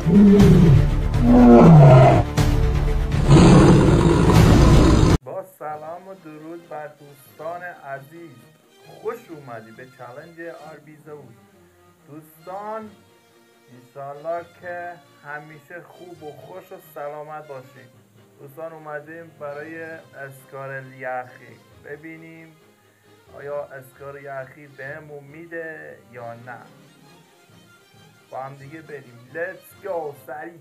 با سلام و درود بر دوستان عزیز، خوش اومدی به چالنج آربیزوس. دوستان انشالله که همیشه خوب و خوش و سلامت باشید. دوستان اومدیم برای اسکار یخی، ببینیم آیا اسکار یخی بهمون میده یا نه. با هم دیگه بریم. Let's go. سریع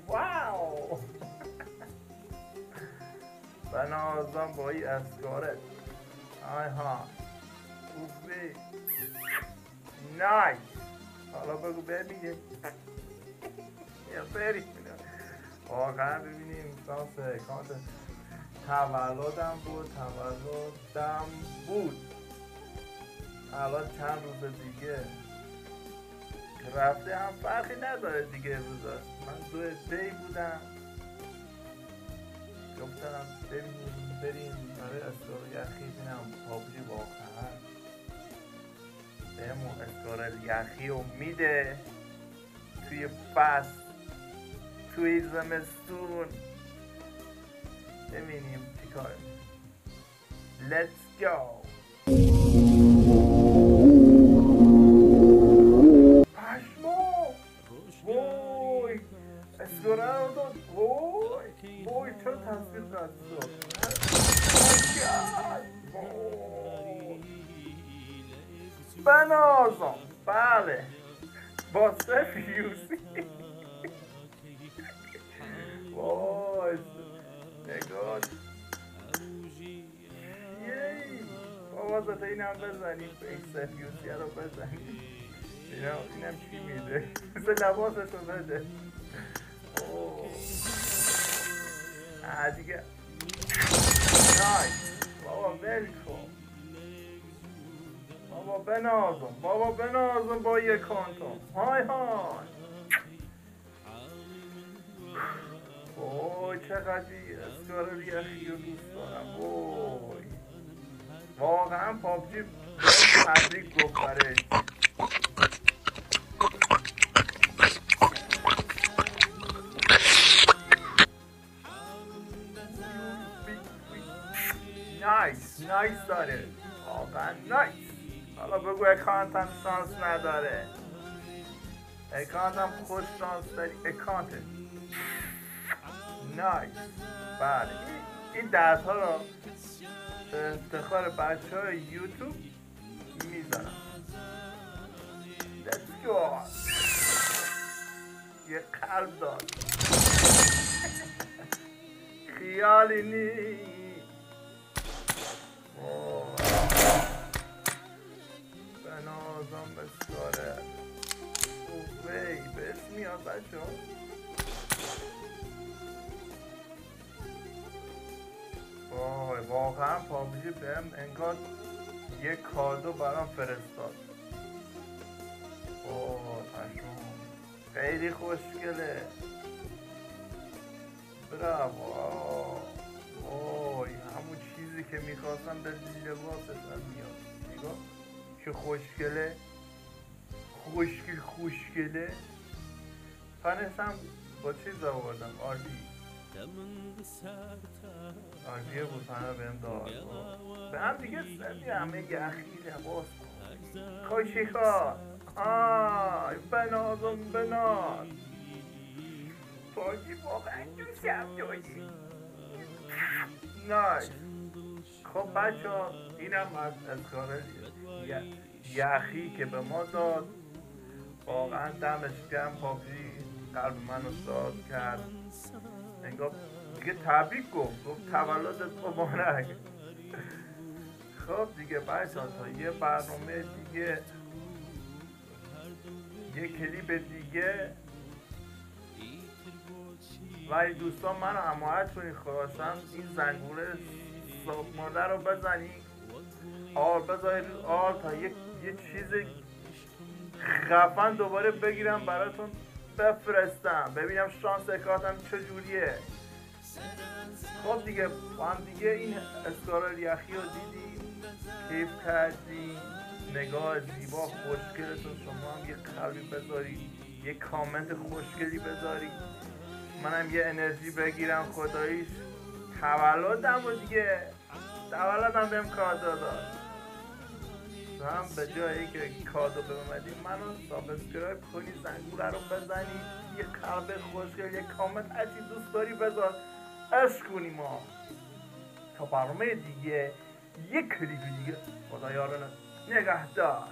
واو بنازم با این اسکارت. آها خوبی نایس. حالا بگو ببینیم یا بریم واقعا ببینیم. سانس اکانت تولدم بود الان چند روز دیگه رفته، هم فرقی نداره دیگه روزا. من 2 دی بودم، گفتم بریم برای اسکار یخی بینم پابجی واقعا بهمون اسکار یخی رو میده توی فصل، توی زمستون. ببینیم چی کار. Let's go. پشمو وای اسکاره رو داد. وای چرا تصویر قد شد. بنازم بله با سفیوسی. وای نگاه یی بابا زده اینم بزنیم، این سفیوسی رو بزنیم. اینم چی میده؟ مثل لباسش رو بده. دیگه نایس. بابا ول کن بابا بنازم با یک کانتون. های وای چقدر اسکار یخی رو دوست دارم. وای واقعا پابجی تبریک گفت برش. نایس داره واقعا نایس. حالا بگو اکانتم شانس نداره. اکانتم خوش شانس داری. اکانت نایس. بله این درس ها رو به افتخار بچه های یوتیوب میزنم. Let's go. یه قلب داد. خیالی نیست. بنازم بسکاره وی به اسم میاد بچه ها. وای واقعا پابجی بهم انگار یک کادو برام فرستاد. وای پشمام خیلی خوشگله. براو. وای همون چیزی که میخواستم به لباسش هم میاد. نگاه که خوشگله. خوشگله. تنش هم با چیز آوردم. آربیه بود تنها بهم داد. به هم دیگه سردی همه یخی لباس خوشیخواه. بناز پاکی واقعا دوستم داری. نایس. خب بچه ها اینم از اسکار یخی که به ما داد. واقعا دمش گرم. پابجی قلب منو ساز کرد. انگار دیگه تبریک گفت تولدت مبارک. خب دیگه بچه ها تا یه برنامه دیگه، یه کلیپ دیگه. ولی دوستان منو حمایت کنید خواستم این زنگوله صاف مادر رو بزنی بذارید تا یه چیز خفن دوباره بگیرم براتون بفرستم، ببینم شانس کارتم چجوریه. خب دیگه با هم دیگه این اسکارل یخی رو دیدیم، کیف کردیم، نگاه زیبا خوشگلتون، شما هم یه قلبی بذارید، یه کامنت خوشگلی بذارید، منم یه انرژی بگیرم. خداییش تولدم و دیگه تولدم بهم کادو داد، تو هم به جایی که کادو بمدید منو سابسکرایب کنی، زنگوله رو بزنید، یه قلب خوشگل، یه کامنت هرچی دوست داری بذار، عشق کنیم ما. تا برنامه دیگه، یک کلیپ دیگه، خدا یارانه، نگهدار.